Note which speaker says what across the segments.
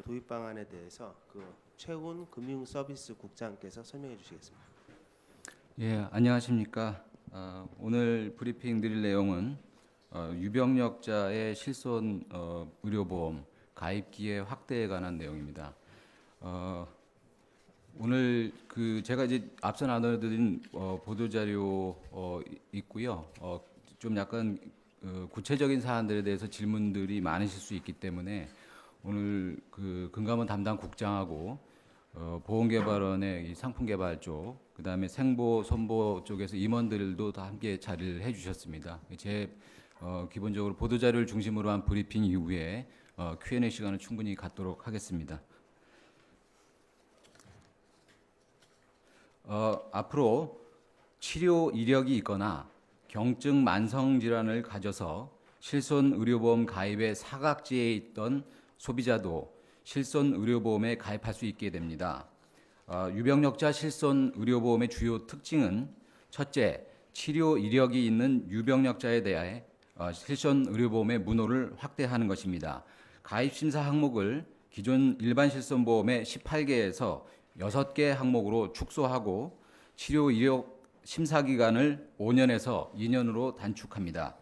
Speaker 1: 도입 방안에 대해서 최훈 금융서비스국장께서 설명해 주시겠습니다.
Speaker 2: 예, 안녕하십니까. 오늘 브리핑 드릴 내용은 유병력자의 실손 의료보험 가입 기회 확대에 관한 내용입니다. 오늘 제가 이제 앞서 나눠드린 보도 자료 있고요. 좀 약간 구체적인 사안들에 대해서 질문들이 많으실 수 있기 때문에 오늘 금감원 담당 국장하고 보험개발원의 이 상품개발 쪽, 그다음에 생보, 손보 쪽에서 임원들도 다 함께 자리를 해주셨습니다. 기본적으로 보도 자료를 중심으로 한 브리핑 이후에 Q&A 시간을 충분히 갖도록 하겠습니다. 앞으로 치료 이력이 있거나 경증 만성 질환을 가져서 실손 의료보험 가입에 사각지대에 있던 소비자도 실손 의료보험에 가입할 수 있게 됩니다. 유병력자 실손 의료보험의 주요 특징은 첫째, 치료 이력이 있는 유병력자에 대해 실손 의료보험의 문호를 확대하는 것입니다. 가입 심사 항목을 기존 일반 실손보험의 18개에서 6개 항목으로 축소하고 치료 이력 심사 기간을 5년에서 2년으로 단축합니다.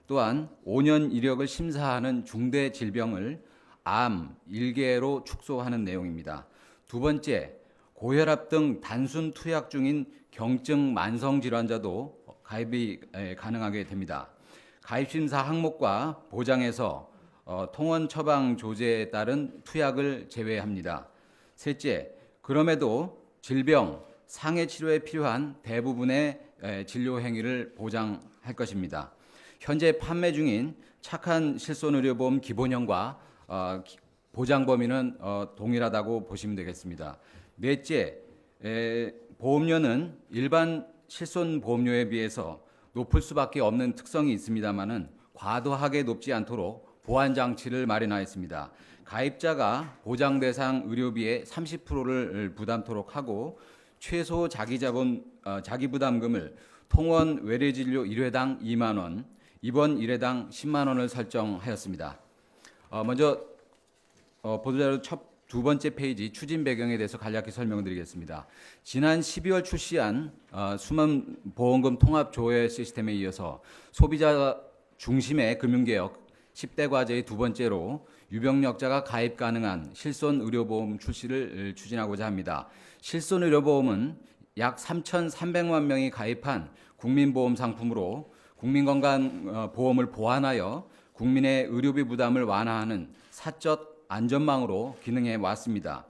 Speaker 2: 또한 5년 이력을 심사하는 중대 질병을 암 1개로 축소하는 내용입니다. 두 번째, 고혈압 등 단순 투약 중인 경증 만성 질환자도 가입이 가능하게 됩니다. 가입 심사 항목과 보장에서 통원 처방 조제에 따른 투약을 제외합니다. 셋째, 그럼에도 질병, 상해 치료에 필요한 대부분의 진료 행위를 보장할 것입니다. 현재 판매 중인 착한 실손의료보험 기본형과 보장 범위는 동일하다고 보시면 되겠습니다. 넷째, 보험료는 일반 실손보험료에 비해서 높을 수밖에 없는 특성이 있습니다만은 과도하게 높지 않도록 보완 장치를 마련하였습니다. 가입자가 보장 대상 의료비의 30%를 부담토록 하고 최소 자기부담금을 통원 외래진료 1회당 2만 원, 입원 1회당 10만 원을 설정하였습니다. 먼저 보도자료 두 번째 페이지 추진 배경에 대해서 간략히 설명드리겠습니다. 지난 12월 출시한 수면 보험금 통합 조회 시스템에 이어서 소비자 중심의 금융개혁 10대 과제의 두 번째로 유병력자가 가입 가능한 실손 의료보험 출시를 추진하고자 합니다. 실손 의료보험은 약 3,300만 명이 가입한 국민보험 상품으로 국민건강보험을 보완하여 국민의 의료비 부담을 완화하는 사적 안전망으로 기능해 왔습니다.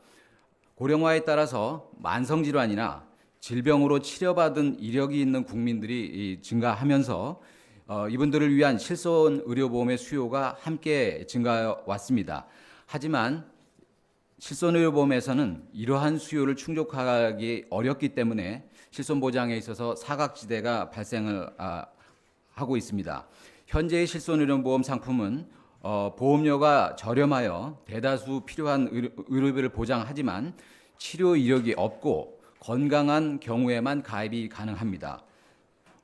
Speaker 2: 고령화에 따라서 만성질환이나 질병으로 치료받은 이력이 있는 국민들이 증가하면서 이분들을 위한 실손 의료보험의 수요가 함께 증가해 왔습니다. 하지만 실손 의료보험에서는 이러한 수요를 충족하기 어렵기 때문에 실손 보장에 있어서 사각지대가 발생을 하고 있습니다. 현재의 실손 의료보험 상품은 보험료가 저렴하여 대다수 필요한 의료비를 보장하지만 치료 이력이 없고 건강한 경우에만 가입이 가능합니다.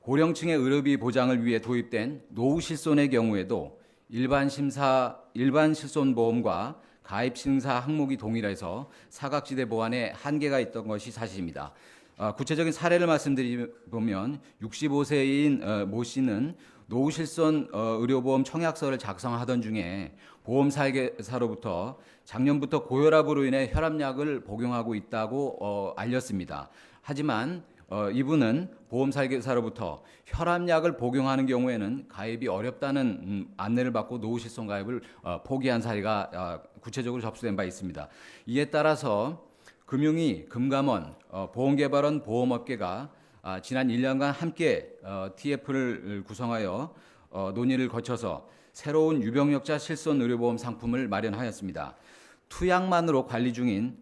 Speaker 2: 고령층의 의료비 보장을 위해 도입된 노후 실손의 경우에도 일반 실손보험과 가입 심사 항목이 동일해서 사각지대 보완에 한계가 있던 것이 사실입니다. 구체적인 사례를 말씀드리면 65세인 모 씨는 노후 실손 의료보험 청약서를 작성하던 중에 보험 설계사로부터 작년부터 고혈압으로 인해 혈압약을 복용하고 있다고 알렸습니다. 하지만 이분은 보험 설계사로부터 혈압약을 복용하는 경우에는 가입이 어렵다는 안내를 받고 노후 실손 가입을 포기한 사례가 구체적으로 접수된 바 있습니다. 이에 따라서 금감원, 보험개발원 보험업계가 지난 1년간 함께 TF를 구성하여 논의를 거쳐서 새로운 유병력자 실손 의료보험 상품을 마련하였습니다. 투약만으로 관리 중인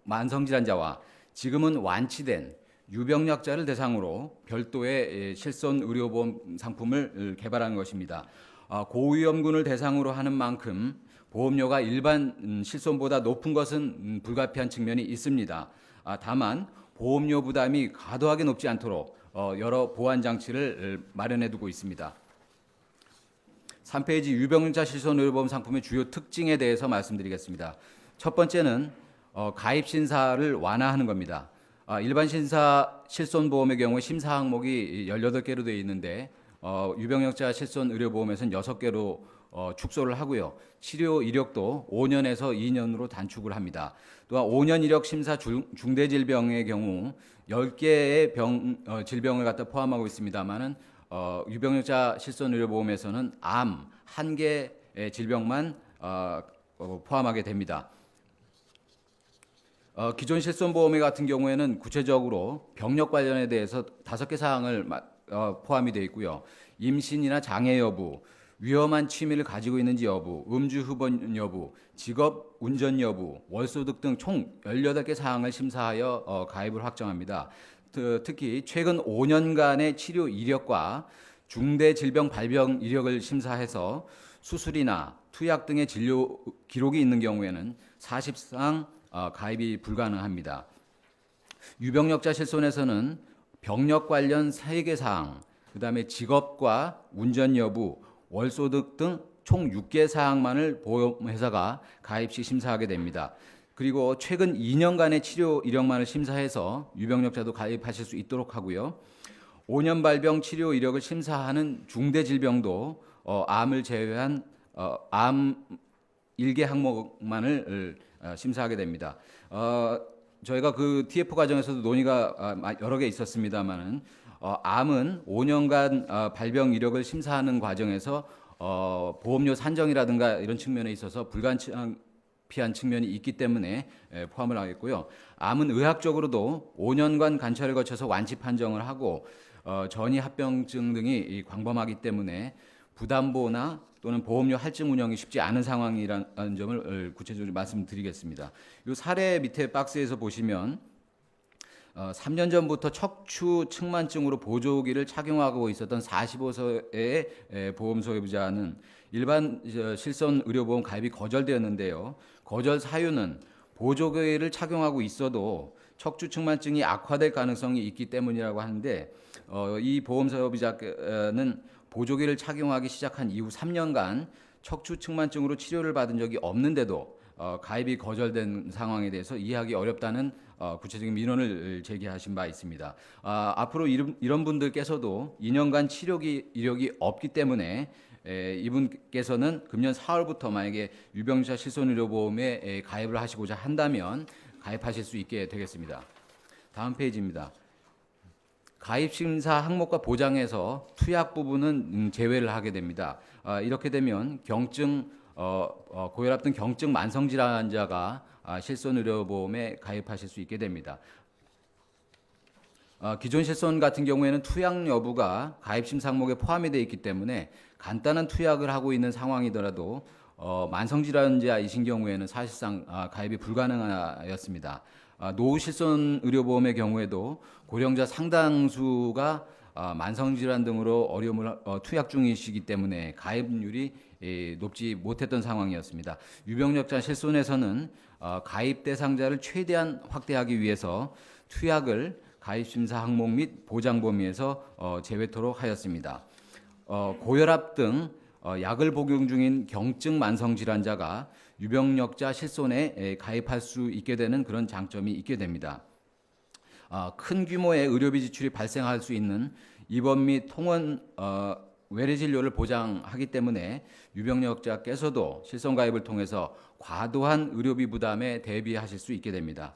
Speaker 2: 만성질환자와 지금은 완치된 유병력자를 대상으로 별도의 실손 의료보험 상품을 개발하는 것입니다. 고위험군을 대상으로 하는 만큼 보험료가 일반 실손보다 높은 것은 불가피한 측면이 있습니다. 다만 보험료 부담이 과도하게 높지 않도록 여러 보완 장치를 마련해 두고 있습니다. 3페이지 유병자 실손의료보험 상품의 주요 특징에 대해서 말씀드리겠습니다. 첫 번째는 가입 신사를 완화하는 겁니다. 일반 신사 실손보험의 경우에 심사 항목이 18개로 되어 있는데 유병력자 실손의료보험에서는 6개로 축소를 하고요. 치료 이력도 5년에서 2년으로 단축을 합니다. 또한 5년 이력 심사 중대질병의 경우 10개의 질병을 갖다 포함하고 있습니다만은 유병력자 실손의료보험에서는 암 1개의 질병만 포함하게 됩니다. 기존 실손보험 같은 경우에는 구체적으로 병력 관련에 대해서 5개 사항을 포함이 되어 있고요. 임신이나 장애 여부, 위험한 취미를 가지고 있는지 여부, 음주 흡연 여부, 직업 운전 여부, 월소득 등 총 18개 사항을 심사하여 가입을 확정합니다. 특히 최근 5년간의 치료 이력과 중대 질병 발병 이력을 심사해서 수술이나 투약 등의 진료 기록이 있는 경우에는 사실상 가입이 불가능합니다. 유병력자 실손에서는 병력 관련 3개 사항, 그다음에 직업과 운전 여부, 월소득 등 총 6개 사항만을 보험회사가 가입 시 심사하게 됩니다. 그리고 최근 2년간의 치료 이력만을 심사해서 유병력자도 가입하실 수 있도록 하고요. 5년 발병 치료 이력을 심사하는 중대 질병도 암을 제외한 암 1개 항목만을 심사하게 됩니다. 저희가 그 TF 과정에서도 논의가 여러 개 있었습니다만은 암은 5년간 발병 이력을 심사하는 과정에서 보험료 산정이라든가 이런 측면에 있어서 불가피한 측면이 있기 때문에 포함을 하겠고요. 암은 의학적으로도 5년간 관찰을 거쳐서 완치 판정을 하고 전이 합병증 등이 광범하기 때문에 부담보나 또는 보험료 할증 운영이 쉽지 않은 상황이라는 점을 구체적으로 말씀드리겠습니다. 이 사례 밑에 박스에서 보시면 3년 전부터 척추 측만증으로 보조기를 착용하고 있었던 45세의 보험 소유자는 일반 실손 의료보험 가입이 거절되었는데요. 거절 사유는 보조기를 착용하고 있어도 척추 측만증이 악화될 가능성이 있기 때문이라고 하는데 이 보험 소유자는 보조기를 착용하기 시작한 이후 3년간 척추 측만증으로 치료를 받은 적이 없는데도 가입이 거절된 상황에 대해서 이해하기 어렵다는 구체적인 민원을 제기하신 바 있습니다. 앞으로 이런 분들께서도 2년간 치료 이력이 없기 때문에 이분께서는 금년 4월부터 만약에 유병자 실손의료보험에 가입을 하시고자 한다면 가입하실 수 있게 되겠습니다. 다음 페이지입니다. 가입 심사 항목과 보장에서 투약 부분은 제외를 하게 됩니다. 이렇게 되면 경증 고혈압 등 경증 만성 질환자가 실손의료보험에 가입하실 수 있게 됩니다. 기존 실손 같은 경우에는 투약 여부가 가입 심사 항목에 포함이 되어 있기 때문에 간단한 투약을 하고 있는 상황이더라도 만성 질환자이신 경우에는 사실상 가입이 불가능하였습니다. 노후 실손 의료보험의 경우에도 고령자 상당수가 만성질환 등으로 어려움을 투약 중이시기 때문에 가입률이 높지 못했던 상황이었습니다. 유병력자 실손에서는 가입 대상자를 최대한 확대하기 위해서 투약을 가입 심사 항목 및 보장 범위에서 제외토록 하였습니다. 고혈압 등 약을 복용 중인 경증 만성 질환자가 유병력자 실손에 가입할 수 있게 되는 그런 장점이 있게 됩니다. 큰 규모의 의료비 지출이 발생할 수 있는 입원 및 통원 외래 진료를 보장하기 때문에 유병력자께서도 실손 가입을 통해서 과도한 의료비 부담에 대비하실 수 있게 됩니다.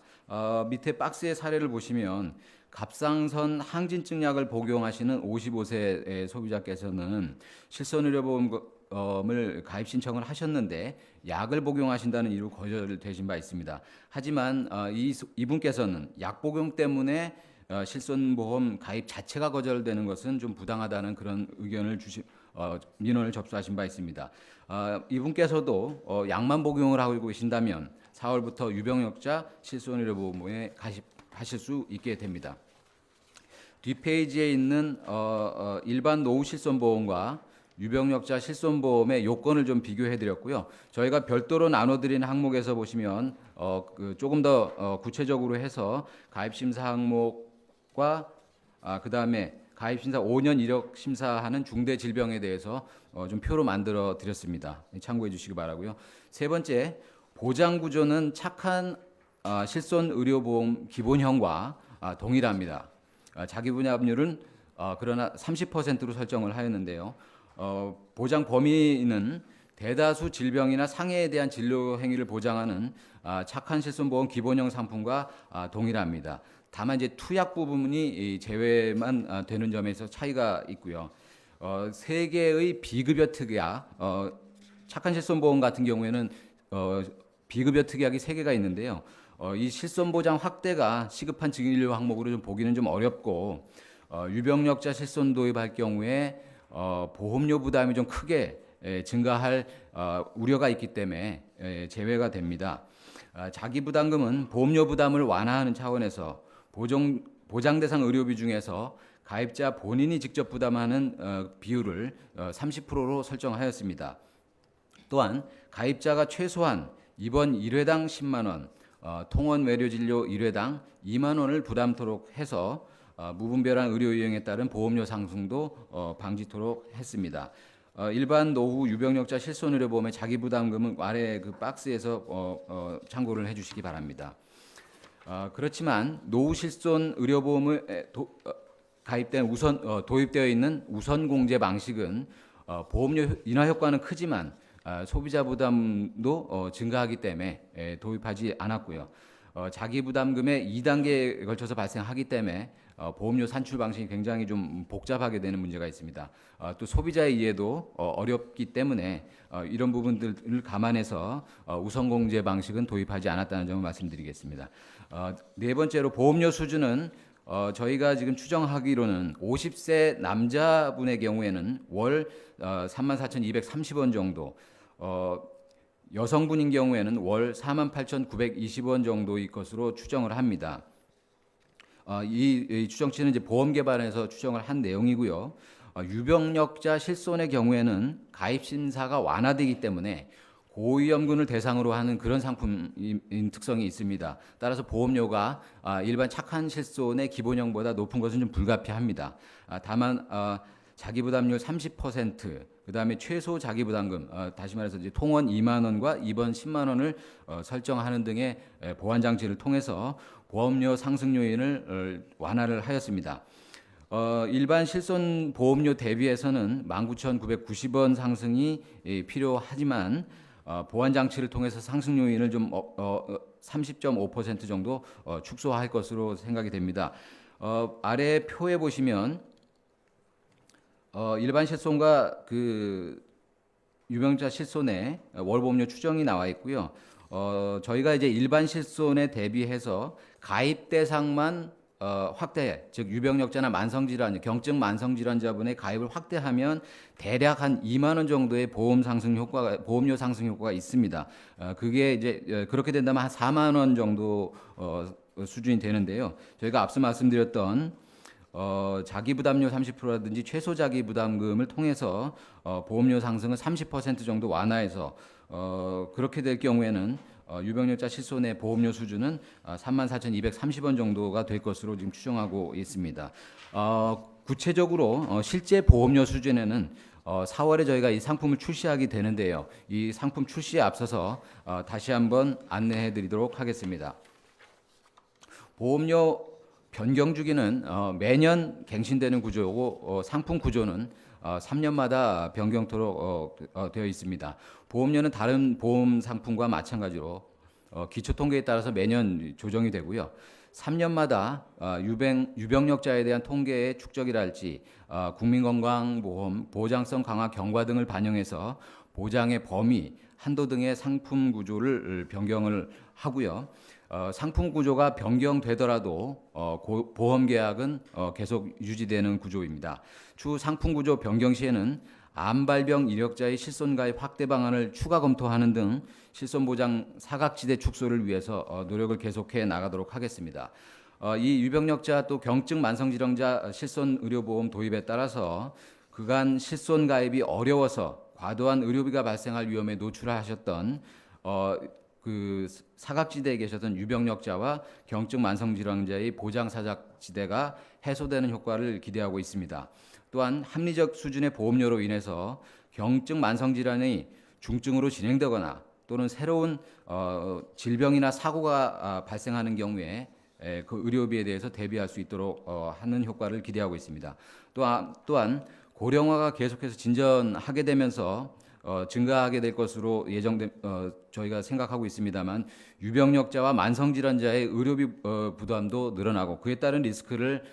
Speaker 2: 밑에 박스의 사례를 보시면 갑상선 항진증 약을 복용하시는 55세 소비자께서는 실손의료보험을 가입 신청을 하셨는데 약을 복용하신다는 이유로 거절되신 바 있습니다. 하지만 이분께서는 약 복용 때문에 실손보험 가입 자체가 거절되는 것은 좀 부당하다는 그런 의견을 민원을 접수하신 바 있습니다. 이분께서도 약만 복용을 하고 계신다면 4월부터 유병력자 실손의료보험에 가입하실 수 있게 됩니다. 뒷페이지에 있는 일반 노후 실손보험과 유병력자 실손보험의 요건을 좀 비교해 드렸고요. 저희가 별도로 나눠드린 항목에서 보시면 조금 더 구체적으로 해서 가입 심사 항목과 그다음에 가입 심사 5년 이력 심사하는 중대 질병에 대해서 좀 표로 만들어 드렸습니다. 참고해 주시기 바라고요. 세 번째, 보장 구조는 착한 실손 의료보험 기본형과 동일합니다. 자기 분야압률은 그러나 30%로 설정을 하였는데요. 보장 범위는 대다수 질병이나 상해에 대한 진료 행위를 보장하는 착한 실손보험 기본형 상품과 동일합니다. 다만 이제 투약 부분이 제외만 되는 점에서 차이가 있고요. 세 개의 비급여 특약, 착한 실손보험 같은 경우에는 비급여 특약이 3개가 있는데요. 이 실손보장 확대가 시급한 진료 항목으로 좀 보기는 좀 어렵고 유병력자 실손 도입할 경우에 보험료 부담이 좀 크게 증가할 우려가 있기 때문에 제외가 됩니다. 자기 부담금은 보험료 부담을 완화하는 차원에서 보장 대상 의료비 중에서 가입자 본인이 직접 부담하는 비율을 30%로 설정하였습니다. 또한 가입자가 최소한 입원 1회당 10만 원, 통원 외래 진료 1회당 2만 원을 부담토록 해서 무분별한 의료 이용에 따른 보험료 상승도 방지토록 했습니다. 일반 노후 유병력자 실손의료보험의 자기 부담금은 아래 그 박스에서 참고를 해주시기 바랍니다. 그렇지만 노후 실손 의료보험에 가입된 도입되어 있는 우선 공제 방식은 보험료 인하 효과는 크지만 소비자 부담도 증가하기 때문에 도입하지 않았고요. 자기 부담금의 2단계에 걸쳐서 발생하기 때문에 보험료 산출 방식이 굉장히 좀 복잡하게 되는 문제가 있습니다. 또 소비자의 이해도 어렵기 때문에 이런 부분들을 감안해서 우선 공제 방식은 도입하지 않았다는 점을 말씀드리겠습니다. 네 번째로 보험료 수준은 저희가 지금 추정하기로는 50세 남자분의 경우에는 월 34,230원 정도, 여성분인 경우에는 월 48,920원 정도일 것으로 추정을 합니다. 이 추정치는 이제 보험개발에서 추정을 한 내용이고요. 유병력자 실손의 경우에는 가입 심사가 완화되기 때문에 고위험군을 대상으로 하는 그런 상품인 특성이 있습니다. 따라서 보험료가 일반 착한 실손의 기본형보다 높은 것은 좀 불가피합니다. 다만 자기 부담률 30%, 그다음에 최소 자기 부담금, 다시 말해서 이제 통원 2만 원과 입원 10만 원을 설정하는 등의 보완 장치를 통해서 보험료 상승 요인을 완화를 하였습니다. 일반 실손 보험료 대비해서는 19,990원 상승이 필요하지만 보완 장치를 통해서 상승 요인을 좀 30.5% 정도 축소할 것으로 생각이 됩니다. 아래 표에 보시면 일반 실손과 그 유병자 실손의 월보험료 추정이 나와 있고요. 저희가 이제 일반 실손에 대비해서 가입 대상만 확대, 즉 유병력자나 만성질환, 경증 만성질환자분의 가입을 확대하면 대략 한 2만 원 정도의 보험료 상승 효과가 있습니다. 그게 이제 그렇게 된다면 한 4만 원 정도 수준이 되는데요. 저희가 앞서 말씀드렸던 자기 부담료 30%라든지 최소 자기 부담금을 통해서 보험료 상승을 30% 정도 완화해서 그렇게 될 경우에는 유병력자 실손의 보험료 수준은 34,230원 정도가 될 것으로 지금 추정하고 있습니다. 구체적으로 실제 보험료 수준에는 4월에 저희가 이 상품을 출시하게 되는데요. 이 상품 출시에 앞서서 다시 한번 안내해 드리도록 하겠습니다. 보험료 변경 주기는 매년 갱신되는 구조고 상품 구조는 3년마다 변경토록 되어 있습니다. 보험료는 다른 보험 상품과 마찬가지로 기초 통계에 따라서 매년 조정이 되고요. 3년마다 유병력자에 대한 통계의 축적이랄지 국민건강보험 보장성 강화 경과 등을 반영해서 보장의 범위, 한도 등의 상품 구조를 변경을 하고요. 상품 구조가 변경되더라도 보험 계약은 계속 유지되는 구조입니다. 추후 상품 구조 변경 시에는 암발병 이력자의 실손 가입 확대 방안을 추가 검토하는 등 실손 보장 사각지대 축소를 위해서 노력을 계속해 나가도록 하겠습니다. 이 유병력자 또 경증 만성질환자 실손 의료보험 도입에 따라서 그간 실손 가입이 어려워서 과도한 의료비가 발생할 위험에 노출하셨던 그 사각지대에 계셨던 유병력자와 경증 만성질환자의 보장 사각지대가 해소되는 효과를 기대하고 있습니다. 또한 합리적 수준의 보험료로 인해서 경증 만성질환이 중증으로 진행되거나 또는 새로운 질병이나 사고가 발생하는 경우에 그 의료비에 대해서 대비할 수 있도록 하는 효과를 기대하고 있습니다. 또한 고령화가 계속해서 진전하게 되면서 증가하게 될 것으로 저희가 생각하고 있습니다만 유병력자와 만성질환자의 의료비 부담도 늘어나고 그에 따른 리스크를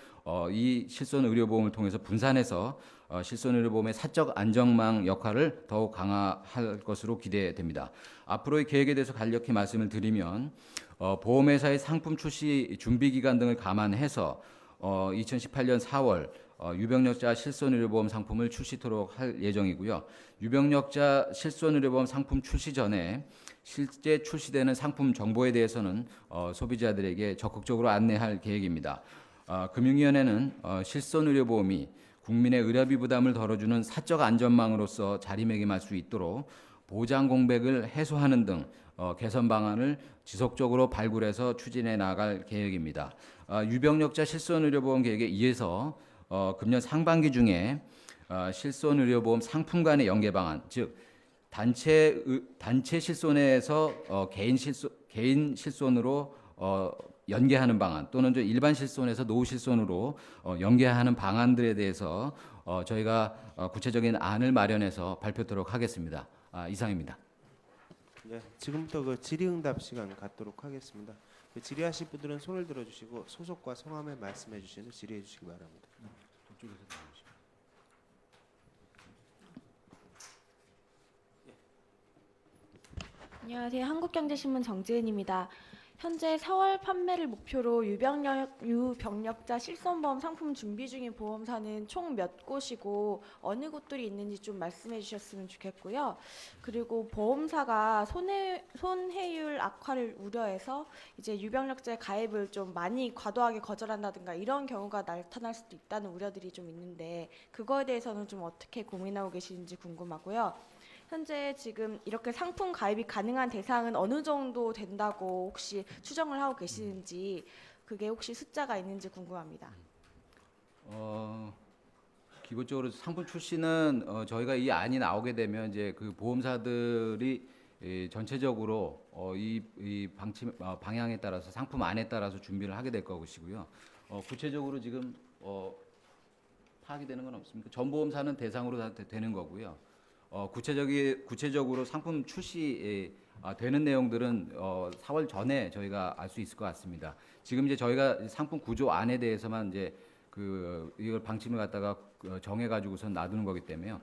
Speaker 2: 이 실손의료보험을 통해서 분산해서 실손의료보험의 사적 안전망 역할을 더욱 강화할 것으로 기대됩니다. 앞으로의 계획에 대해서 간략히 말씀을 드리면 보험회사의 상품 출시 준비 기간 등을 감안해서 2018년 4월 유병력자 실손의료보험 상품을 출시토록 할 예정이고요. 유병력자 실손의료보험 상품 출시 전에 실제 출시되는 상품 정보에 대해서는 소비자들에게 적극적으로 안내할 계획입니다. 금융위원회는 실손의료보험이 국민의 의료비 부담을 덜어주는 사적 안전망으로서 자리매김할 수 있도록 보장 공백을 해소하는 등 개선 방안을 지속적으로 발굴해서 추진해 나갈 계획입니다. 유병력자 실손의료보험 계획에 의해서 금년 상반기 중에 실손의료보험 상품 간의 연계 방안, 즉 단체 실손에서 개인 실손으로 연계하는 방안 또는 일반 실손에서 노후 실손으로 연계하는 방안들에 대해서 저희가 구체적인 안을 마련해서 발표토록 하겠습니다. 이상입니다.
Speaker 1: 네, 지금부터 그 질의응답 시간 갖도록 하겠습니다. 그 질의하실 분들은 손을 들어주시고 소속과 성함을 말씀해 주셔서 질의해 주시기 바랍니다.
Speaker 3: 안녕하세요. 한국경제신문 정지은입니다. 현재 4월 판매를 목표로 유병력자 실손보험 상품 준비 중인 보험사는 총 몇 곳이고 어느 곳들이 있는지 좀 말씀해 주셨으면 좋겠고요. 그리고 보험사가 손해율 악화를 우려해서 이제 유병력자의 가입을 좀 많이 과도하게 거절한다든가 이런 경우가 나타날 수도 있다는 우려들이 좀 있는데 그거에 대해서는 좀 어떻게 고민하고 계시는지 궁금하고요. 현재 지금 이렇게 상품 가입이 가능한 대상은 어느 정도 된다고 혹시 추정을 하고 계시는지 그게 혹시 숫자가 있는지 궁금합니다.
Speaker 2: 기본적으로 상품 출시는 저희가 이 안이 나오게 되면 이제 그 보험사들이 전체적으로 이 방향에 따라서 상품 안에 따라서 준비를 하게 될 것이고요. 구체적으로 지금 파악이 되는 건 없습니까? 전 보험사는 대상으로 다 되는 거고요. 구체적으로 상품 출시 되는 내용들은 4월 전에 저희가 알 수 있을 것 같습니다. 지금 이제 저희가 상품 구조 안에 대해서만 이제 이걸 방침을 갖다가 정해가지고선 놔두는 거기 때문에요.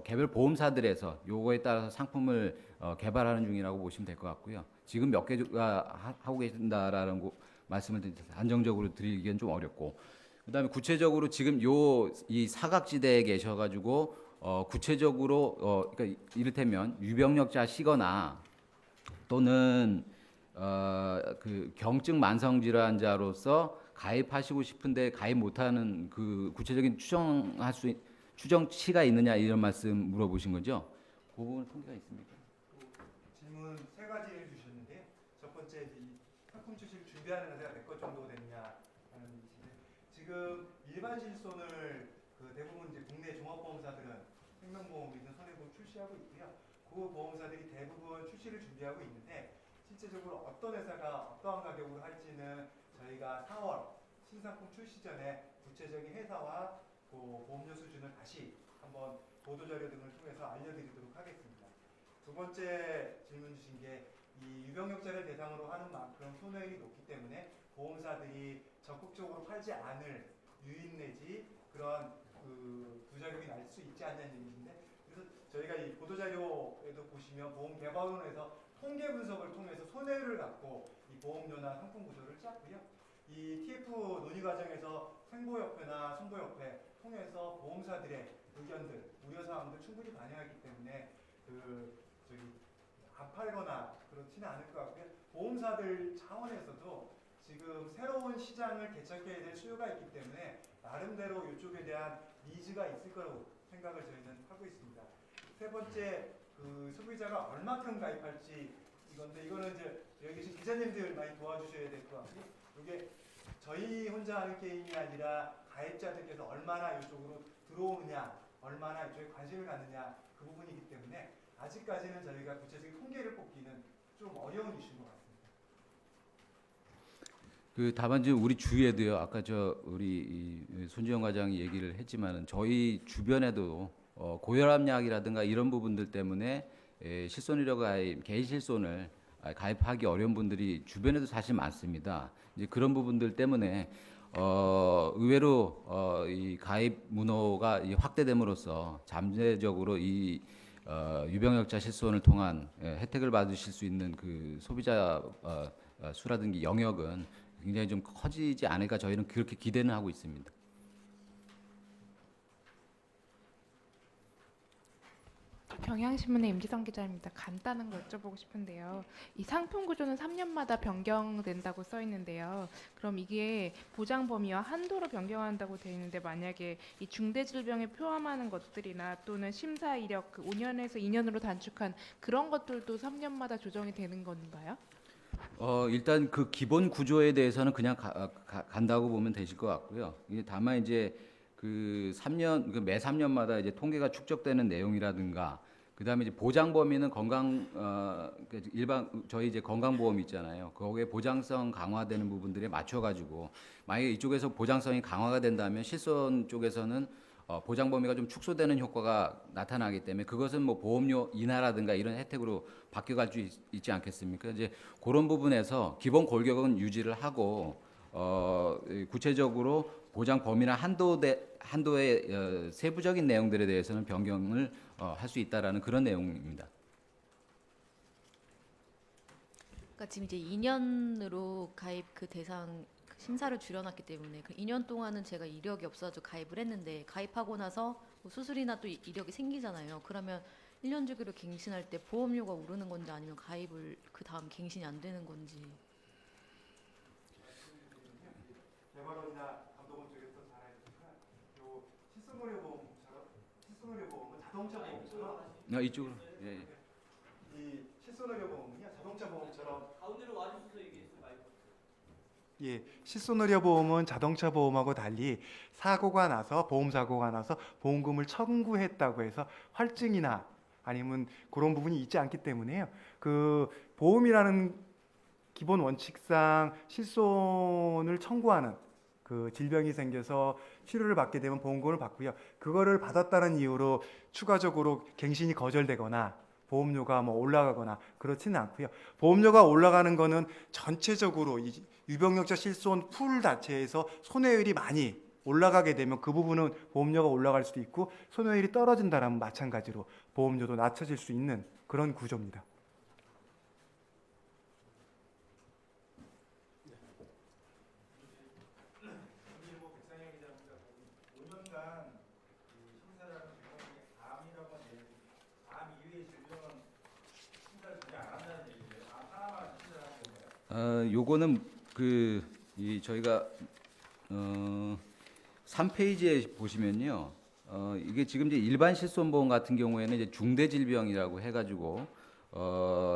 Speaker 2: 개별 보험사들에서 요거에 따라서 상품을 개발하는 중이라고 보시면 될 것 같고요. 지금 몇 개가 하고 계신다라는 말씀을 안정적으로 드리기는 좀 어렵고, 그다음에 구체적으로 지금 이 사각지대에 계셔가지고 구체적으로 그러니까 이를테면 유병력자시거나 또는 그 경증 만성질환자로서 가입하시고 싶은데 가입 못하는 그 구체적인 추정치가 있느냐 이런 말씀 물어보신 거죠? 그 부분 통계가 있습니까?
Speaker 4: 질문 세 가지를 주셨는데 첫 번째 이 상품 출시를 준비하는 회사가 몇 것 정도 되느냐라는 얘기인데 지금 일반 실손을 대부분 이제 국내 종합보험사들은 생명보험이든 손해보험 출시하고 있고요. 그 보험사들이 대부분 출시를 준비하고 있는데 실제적으로 어떤 회사가 어떠한 가격으로 할지는 저희가 4월 신상품 출시 전에 구체적인 회사와 그 보험료 수준을 다시 한번 보도자료 등을 통해서 알려드리도록 하겠습니다. 두 번째 질문 주신 게 이 유병력자를 대상으로 하는 만큼 손해율이 높기 때문에 보험사들이 적극적으로 팔지 않을 유인 내지 그런 부작용이 날 수 있지 않냐는 얘기인데, 그래서 저희가 이 보도자료에도 보시면 보험개발원에서 통계 분석을 통해서 손해율을 갖고 이 보험료나 상품 구조를 짰고요. 이 TF 논의 과정에서 생보협회나 선보협회 통해서 보험사들의 의견들, 우려사항들 충분히 반영했기 때문에 안 팔거나 그렇지는 않을 것 같고요. 보험사들 차원에서도 지금 새로운 시장을 개척해야 될 수요가 있기 때문에 나름대로 이쪽에 대한 니즈가 있을 거라고 생각을 저희는 하고 있습니다. 세 번째, 소비자가 얼마큼 가입할지 이건데 이거는 이제 여기 계신 기자님들 많이 도와주셔야 될 것 같고 이게 저희 혼자 하는 게임이 아니라 가입자들께서 얼마나 이쪽으로 들어오느냐, 얼마나 이쪽에 관심을 갖느냐 그 부분이기 때문에 아직까지는 저희가 구체적인 통계를 뽑기는 좀 어려운 이슈인 것 같습니다.
Speaker 2: 그 다만 지금 우리 주위에도요. 아까 우리 손지영 과장이 얘기를 했지만은 저희 주변에도 고혈압약이라든가 이런 부분들 때문에 실손의료 가입, 개인 실손을 가입하기 어려운 분들이 주변에도 사실 많습니다. 이제 그런 부분들 때문에 의외로 이 가입 문호가 확대됨으로써 잠재적으로 이 유병역자 실손을 통한 혜택을 받으실 수 있는 그 소비자 수라든지 영역은 굉장히 좀 커지지 않을까 저희는 그렇게 기대는 하고 있습니다.
Speaker 5: 경향신문의 임지성 기자입니다. 간단한 거 여쭤보고 싶은데요. 이 상품 구조는 3년마다 변경된다고 써 있는데요. 그럼 이게 보장 범위와 한도로 변경한다고 되어 있는데 만약에 이 중대 질병에 포함하는 것들이나 또는 심사 이력 5년에서 2년으로 단축한 그런 것들도 3년마다 조정이 되는 건가요?
Speaker 2: 일단 그 기본 구조에 대해서는 그냥 간다고 보면 되실 것 같고요. 이게 다만 이제 그 3년 매 3년마다 이제 통계가 축적되는 내용이라든가 그다음에 이제 보장 범위는 일반 저희 이제 건강보험 있잖아요. 거기에 보장성 강화되는 부분들에 맞춰 가지고 만약에 이쪽에서 보장성이 강화가 된다면 실손 쪽에서는 보장 범위가 좀 축소되는 효과가 나타나기 때문에 그것은 뭐 보험료 인하라든가 이런 혜택으로 바뀌어갈 수 있지 않겠습니까? 이제 그런 부분에서 기본 골격은 유지를 하고 구체적으로 보장 범위나 한도의 세부적인 내용들에 대해서는 변경을 할 수 있다라는 그런 내용입니다.
Speaker 6: 그러니까 지금 이제 2년으로 가입 그 대상 그 심사를 줄여놨기 때문에 그 2년 동안은 제가 이력이 없어가지고 가입을 했는데 가입하고 나서 뭐 수술이나 또 이력이 생기잖아요. 그러면 1년 주기로 갱신할 때 보험료가 오르는 건지 아니면 가입을 그 다음 갱신이 안 되는 건지.
Speaker 4: 개발원이나 감독원 쪽에서 잘 알겠지만 요 실손의료보험은 자동차 보험처럼
Speaker 2: 이쪽으로. 예.
Speaker 4: 이 실손의료보험은요 자동차 보험처럼 가운데로 와주셔서 얘기했어요. 예, 실손의료보험은 자동차 보험하고 달리 사고가 나서 보험 사고가 나서 보험금을 청구했다고 해서 할증이나 아니면 그런 부분이 있지 않기 때문에요. 그 보험이라는 기본 원칙상 실손을 청구하는 그 질병이 생겨서 치료를 받게 되면 보험금을 받고요. 그거를 받았다는 이유로 추가적으로 갱신이 거절되거나 보험료가 뭐 올라가거나 그렇지는 않고요. 보험료가 올라가는 거는 전체적으로 이 유병역자 실손 풀 자체에서 손해율이 많이 올라가게 되면 그 부분은 보험료가 올라갈 수도 있고 손해율이 떨어진다라면 마찬가지로 보험료도 낮춰질 수 있는 그런 구조입니다.
Speaker 2: 요거는 저희가 3페이지에 보시면요. 이게 지금 이제 일반 실손보험 같은 경우에는 이제 중대질병이라고 해가지고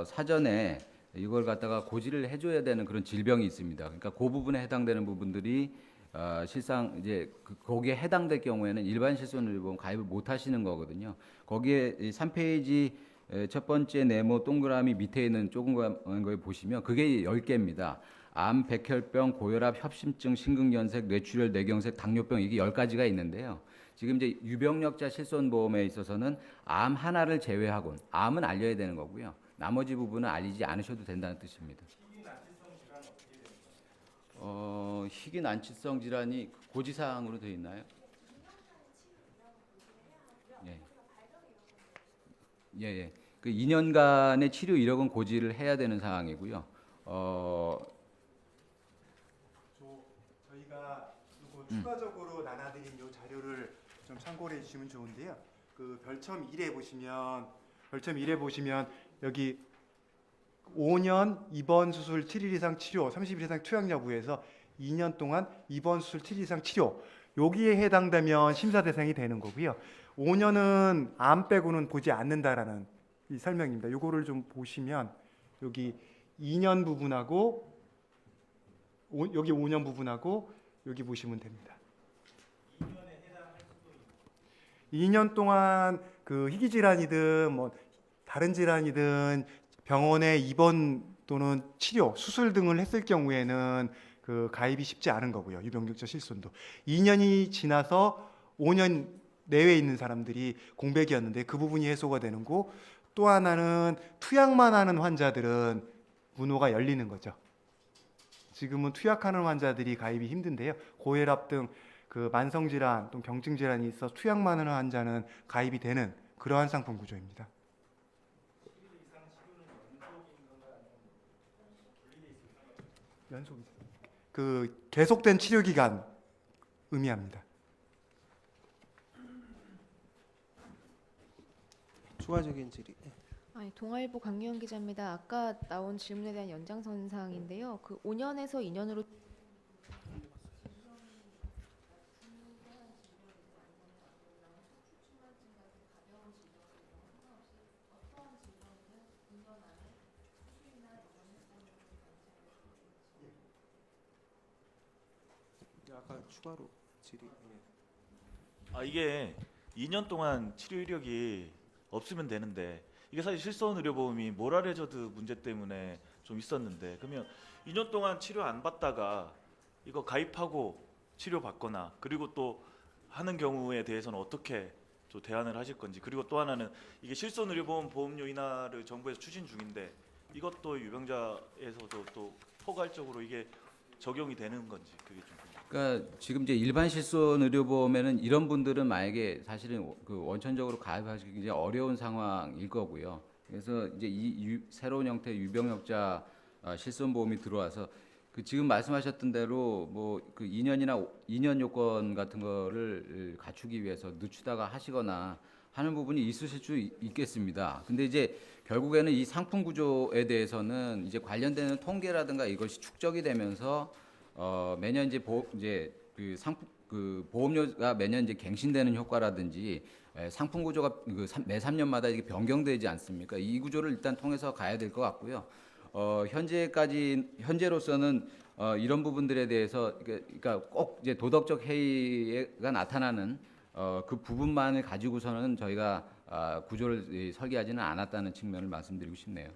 Speaker 2: 사전에 이걸 갖다가 고지를 해줘야 되는 그런 질병이 있습니다. 그러니까 그 부분에 해당되는 부분들이 실상 이제 거기에 해당될 경우에는 일반 실손의료보험 가입을 못 하시는 거거든요. 거기에 이 3페이지 첫 번째 네모 동그라미 밑에 있는 조그만 거에 보시면 그게 10개입니다. 암, 백혈병, 고혈압, 협심증, 심근경색, 뇌출혈, 뇌경색, 당뇨병 이게 10가지가 있는데요. 지금 이제 유병력자 실손보험에 있어서는 암 하나를 제외하고는 암은 알려야 되는 거고요. 나머지 부분은 알리지 않으셔도 된다는 뜻입니다. 희귀난치성 질환이 고지사항으로 되어 있나요? 예. 그 2년간의 치료 이력은 고지를 해야 되는 사항이고요.
Speaker 4: 저희가 추가적으로 나눠드린 요 자료를 좀 참고를 해주시면 좋은데요. 그 별첨 1에 보시면 여기 5년 입원 수술 7일 이상 치료 30일 이상 투약 여부에서 2년 동안 입원 수술 7일 이상 치료 여기에 해당되면 심사 대상이 되는 거고요. 5년은 암 빼고는 보지 않는다라는 이 설명입니다. 요거를 좀 보시면 여기 2년 부분하고 여기 5년 부분하고 여기 보시면 됩니다. 2년 동안 그 희귀 질환이든 뭐 다른 질환이든 병원에 입원 또는 치료, 수술 등을 했을 경우에는 그 가입이 쉽지 않은 거고요. 유병력자 실손도 2년이 지나서 5년 내외에 있는 사람들이 공백이었는데 그 부분이 해소가 되는 거고, 또 하나는 투약만 하는 환자들은 문호가 열리는 거죠. 지금은 투약하는 환자들이 가입이 힘든데요. 고혈압 등 그 만성 질환 또는 경증 질환이 있어 투약만 하는 환자는 가입이 되는 그러한 상품 구조입니다. 연속이 그 계속된 치료 기간 의미합니다.
Speaker 1: 추가적인 질의.
Speaker 7: 아니, 동아일보 강유현 기자입니다. 아까 나온 질문에 대한 연장선상인데요. 그 5년에서 2년으로
Speaker 1: 아까 추가로 질의.
Speaker 8: 이게 2년 동안 치료 이력이 없으면 되는데, 이게 사실 실손 의료보험이 모랄 해저드 문제 때문에 좀 있었는데, 그러면 2년 동안 치료 안 받다가 이거 가입하고 치료 받거나, 그리고 또 하는 경우에 대해서는 어떻게 또 대안을 하실 건지, 그리고 또 하나는 이게 실손 의료보험 보험료 인하를 정부에서 추진 중인데 이것도 유병자에서도 또 포괄적으로 이게 적용이 되는 건지, 그게 좀 궁금해요.
Speaker 2: 그러니까 지금 이제 일반 실손 의료보험에는 이런 분들은 만약에 사실은 그 원천적으로 가입하시기 굉장히 어려운 상황일 거고요. 그래서 이제 새로운 형태의 유병력자 실손보험이 들어와서 그 지금 말씀하셨던 대로 뭐 그 2년 요건 같은 거를 갖추기 위해서 늦추다가 하시거나 하는 부분이 있으실 수 있겠습니다. 근데 이제 결국에는 이 상품 구조에 대해서는 이제 관련되는 통계라든가 이것이 축적이 되면서 매년 이제 그 보험료가 매년 이제 갱신되는 효과라든지 상품 구조가 매 3년마다 이게 변경되지 않습니까? 이 구조를 일단 통해서 가야 될 것 같고요. 현재로서는 이런 부분들에 대해서 그러니까 꼭 이제 도덕적 해이가 나타나는 그 부분만을 가지고서는 저희가 구조를 설계하지는 않았다는 측면을 말씀드리고 싶네요.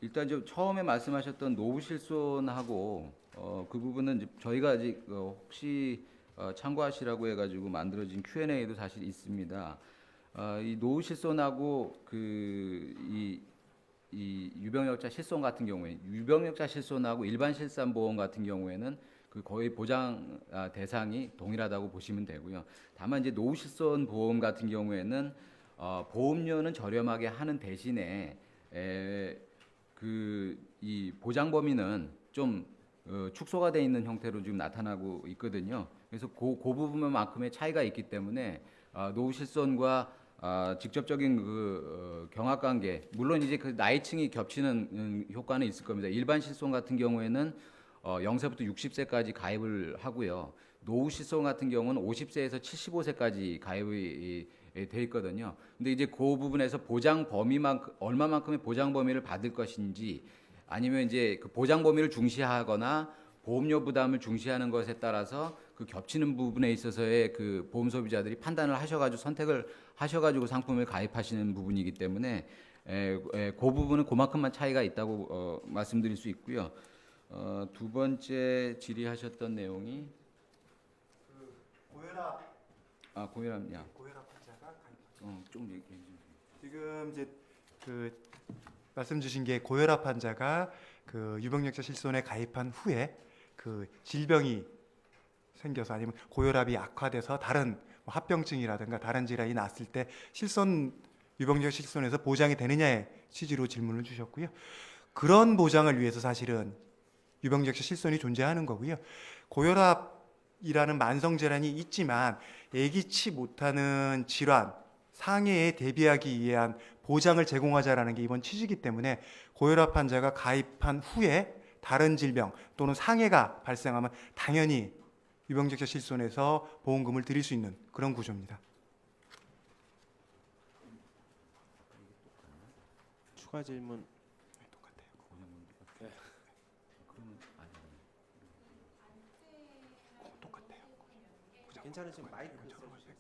Speaker 2: 일단 좀 처음에 말씀하셨던 노후 실손하고 그 부분은 이제 저희가 아직 혹시 참고하시라고 해가지고 만들어진 Q&A도 사실 있습니다. 이 노후 실손하고 이 유병력자 실손 같은 경우에 유병력자 실손하고 일반 실산보험 같은 경우에는 그 거의 보장 대상이 동일하다고 보시면 되고요. 다만 이제 노후 실손 보험 같은 경우에는 보험료는 저렴하게 하는 대신에 이 보장 범위는 좀 축소가 돼 있는 형태로 지금 나타나고 있거든요. 그래서 그 부분만큼의 차이가 있기 때문에 노후 실손과 직접적인 그 경합관계, 물론 이제 그 나이층이 겹치는 효과는 있을 겁니다. 일반 실손 같은 경우에는 0세부터 60세까지 가입을 하고요. 노후 실손 같은 경우는 50세에서 75세까지 가입이 돼 있거든요. 근데 이제 그 부분에서 보장 범위만큼 얼마만큼의 보장 범위를 받을 것인지, 아니면 이제 그 보장 범위를 중시하거나 보험료 부담을 중시하는 것에 따라서 그 겹치는 부분에 있어서의 그 보험 소비자들이 판단을 하셔가지고 선택을 하셔가지고 상품을 가입하시는 부분이기 때문에 그 부분은 그만큼만 차이가 있다고 말씀드릴 수 있고요. 두 번째 질의하셨던 내용이
Speaker 4: 고혈압
Speaker 2: 고혈압이야.
Speaker 4: 고혈압 환자가
Speaker 2: 좀 얘기해 주세요.
Speaker 4: 지금 이제 그 말씀 주신 게 고혈압 환자가 그 유병력자 실손에 가입한 후에 그 질병이 생겨서 아니면 고혈압이 악화돼서 다른 뭐 합병증이라든가 다른 질환이 났을 때 실손 유병적 실손에서 보장이 되느냐의 취지로 질문을 주셨고요. 그런 보장을 위해서 사실은 유병적 실손이 존재하는 거고요. 고혈압이라는 만성 질환이 있지만 예기치 못하는 질환 상해에 대비하기 위한 보장을 제공하자라는 게 이번 취지이기 때문에 고혈압 환자가 가입한 후에 다른 질병 또는 상해가 발생하면 당연히 유병적 실손에서 보험금을 드릴 수 있는 그런 구조입니다.
Speaker 1: 추가 질문.
Speaker 4: 똑같아요.
Speaker 1: 괜찮으시면 마이크 써주세요.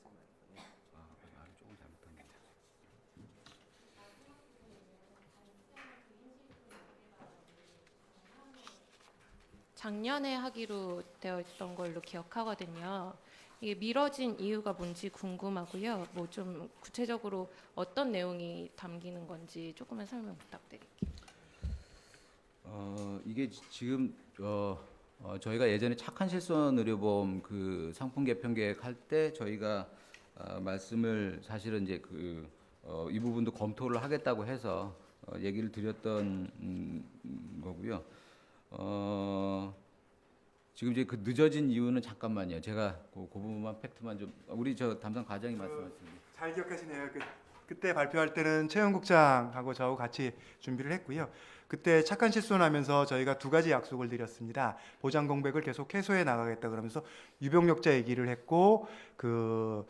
Speaker 9: 작년에 하기로 되어 있던 걸로 기억하거든요. 이게 미뤄진 이유가 뭔지 궁금하고요. 뭐 좀 구체적으로 어떤 내용이 담기는 건지 조금만 설명 부탁드릴게요.
Speaker 2: 이게 지금 저희가 예전에 착한 실손 의료보험 그 상품 개편 계획할 때 저희가 말씀을 사실은 이제 이 부분도 검토를 하겠다고 해서 얘기를 드렸던 거고요. 지금 이제 그 늦어진 이유는 잠깐만요. 제가 그 부분만 팩트만 좀 우리 저 담당 과장이 말씀하셨습니다.
Speaker 4: 잘 기억하시네요. 그때 발표할 때는 최영국장하고 저하고 같이 준비를 했고요. 그때 착한 실손하면서 저희가 두 가지 약속을 드렸습니다. 보장 공백을 계속 해소해 나가겠다 그러면서 유병력자 얘기를 했고 그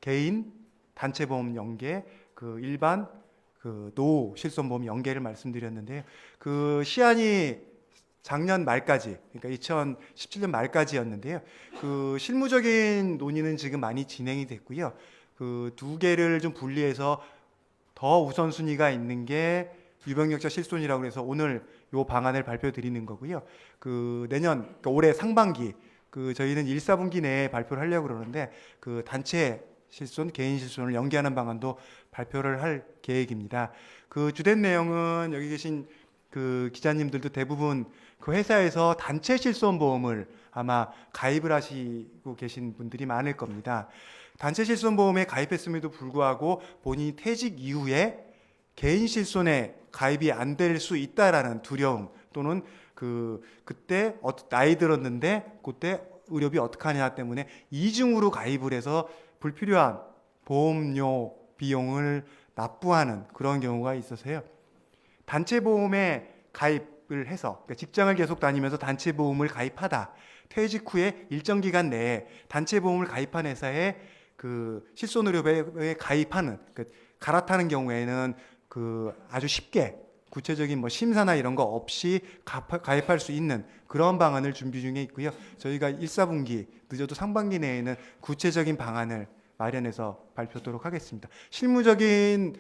Speaker 4: 개인 단체 보험 연계, 그 일반 그 노후 실손보험 연계를 말씀드렸는데요. 그 시한이 작년 말까지, 그러니까 2017년 말까지였는데요. 그 실무적인 논의는 지금 많이 진행이 됐고요. 그 두 개를 좀 분리해서 더 우선순위가 있는 게 유병력자 실손이라고 해서 오늘 요 방안을 발표드리는 거고요. 그 내년, 그러니까 올해 상반기, 그 저희는 1, 4분기 내에 발표를 하려고 그러는데 그 단체 실손, 개인 실손을 연계하는 방안도 발표를 할 계획입니다. 그 주된 내용은 여기 계신 그 기자님들도 대부분 그 회사에서 단체 실손보험을 아마 가입을 하시고 계신 분들이 많을 겁니다. 단체 실손보험에 가입했음에도 불구하고 본인이 퇴직 이후에 개인 실손에 가입이 안 될 수 있다라는 두려움 또는 그때 나이 들었는데 그때 의료비 어떻게 하냐 때문에 이중으로 가입을 해서 불필요한 보험료 비용을 납부하는 그런 경우가 있어서요. 단체 보험에 가입을 해서 그러니까 직장을 계속 다니면서 단체 보험을 가입하다 퇴직 후에 일정 기간 내에 단체 보험을 가입한 회사에 그 실손의료보험에 가입하는 갈아타는 경우에는 그 아주 쉽게 구체적인 뭐 심사나 이런 거 없이 가입할 수 있는 그런 방안을 준비 중에 있고요. 저희가 1, 4분기 늦어도 상반기 내에는 구체적인 방안을 마련해서 발표하도록 하겠습니다. 실무적인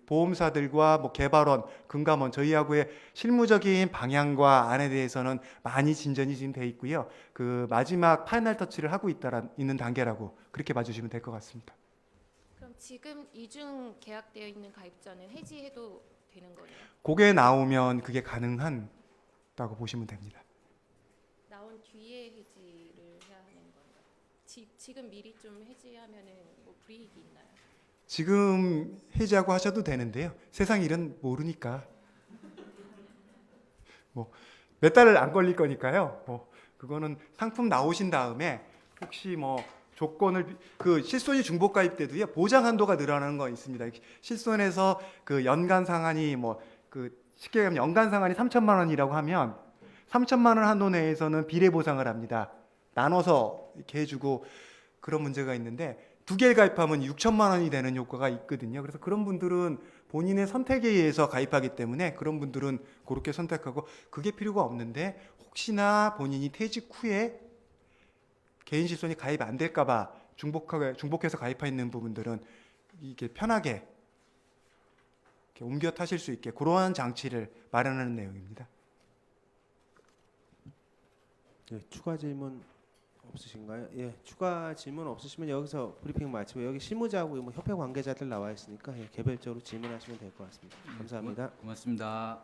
Speaker 4: 보험사들과 뭐 개발원, 금감원 저희하고의 실무적인 방향과 안에 대해서는 많이 진전이 지금 돼 있고요. 그 마지막 파이널 터치를 하고 있는 단계라고 그렇게 봐주시면 될 것 같습니다.
Speaker 9: 그럼 지금 이중 계약되어 있는 가입자는 해지해도 되는 거예요?
Speaker 4: 그게 나오면 그게 가능하다고 보시면 됩니다.
Speaker 9: 나온 뒤에 해지를 해야 하는 건가요? 지금 미리 좀 해지하면은 뭐 불이익이 있나요?
Speaker 4: 지금 해지하고 하셔도 되는데요. 세상 일은 모르니까 뭐 몇 달을 안 걸릴 거니까요. 뭐 그거는 상품 나오신 다음에 혹시 뭐 조건을 그 실손이 중복 가입 때도요 보장 한도가 늘어나는 거 있습니다. 실손에서 그 연간 상한이 뭐 그 쉽게 얘기하면 연간 상한이 3천만 원이라고 하면 3천만 원 한도 내에서는 비례 보상을 합니다. 나눠서 이렇게 해주고 그런 문제가 있는데 두 개를 가입하면 6천만 원이 되는 효과가 있거든요. 그래서 그런 분들은 본인의 선택에 의해서 가입하기 때문에 그런 분들은 그렇게 선택하고 그게 필요가 없는데 혹시나 본인이 퇴직 후에 개인 실손이 가입 안 될까 봐 중복해서 가입해 있는 부분들은 이게 편하게 이렇게 옮겨 타실 수 있게 그러한 장치를 마련하는 내용입니다.
Speaker 1: 네, 추가 질문 없으신가요? 예, 추가 질문 없으시면 여기서 브리핑 마치고 여기 실무자하고 뭐 협회 관계자들 나와 있으니까 예, 개별적으로 질문하시면 될 것 같습니다. 감사합니다.
Speaker 2: 고맙습니다.